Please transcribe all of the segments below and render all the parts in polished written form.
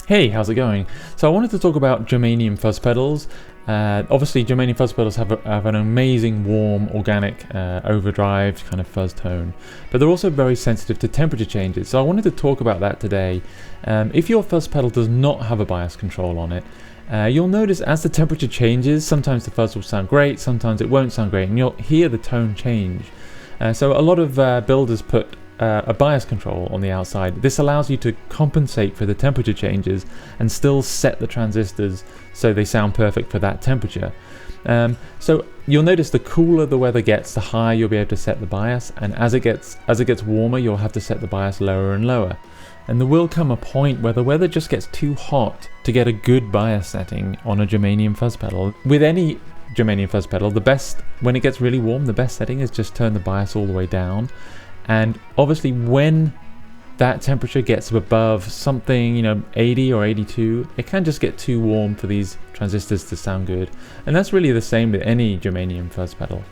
Hey, how's it going? So I wanted to talk about Germanium Fuzz pedals. Obviously, Germanium Fuzz pedals have an amazing, warm, organic, overdrive kind of fuzz tone, but they're also very sensitive to temperature changes. So I wanted to talk about that today. If your fuzz pedal does not have a bias control on it, you'll notice as the temperature changes, sometimes the fuzz will sound great, sometimes it won't sound great, and you'll hear the tone change. So a lot of builders put a bias control on the outside. This allows you to compensate for the temperature changes and still set the transistors so they sound perfect for that temperature. So you'll notice the cooler the weather gets, the higher you'll be able to set the bias, and as it gets warmer, you'll have to set the bias lower and lower. And there will come a point where the weather just gets too hot to get a good bias setting on a Germanium fuzz pedal. With any Germanium fuzz pedal, when it gets really warm, the best setting is just turn the bias all the way down. And obviously when that temperature gets above something, 80 or 82, it can just get too warm for these transistors to sound good. And that's really the same with any Germanium fuzz pedal.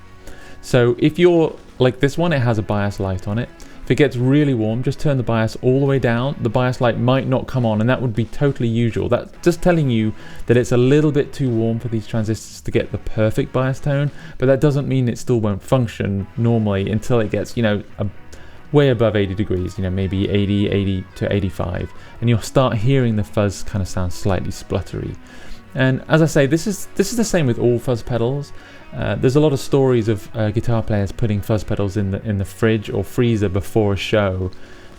So if you're like this one, it has a bias light on it. If it gets really warm, just turn the bias all the way down. The bias light might not come on, and that would be totally usual. That's just telling you that it's a little bit too warm for these transistors to get the perfect bias tone, but that doesn't mean it still won't function normally until it gets, way above 80 degrees, maybe 80 to 85, and you'll start hearing the fuzz kind of sound slightly spluttery. And as I say, this is the same with all fuzz pedals. There's a lot of stories of guitar players putting fuzz pedals in the fridge or freezer before a show,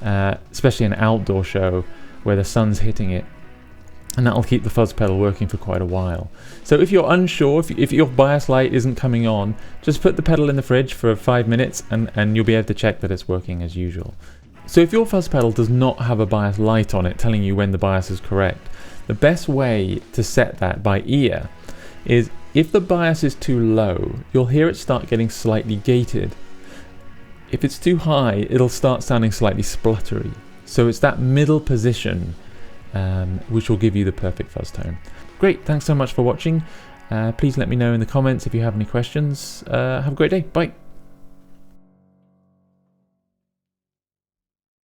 especially an outdoor show where the sun's hitting it, and that'll keep the fuzz pedal working for quite a while. So if you're unsure, if your bias light isn't coming on, just put the pedal in the fridge for 5 minutes and you'll be able to check that it's working as usual. So if your fuzz pedal does not have a bias light on it telling you when the bias is correct, the best way to set that by ear is if the bias is too low, you'll hear it start getting slightly gated. If it's too high, it'll start sounding slightly spluttery. So it's that middle position which will give you the perfect fuzz tone. Great, thanks so much for watching. Please let me know in the comments if you have any questions. Have a great day. Bye.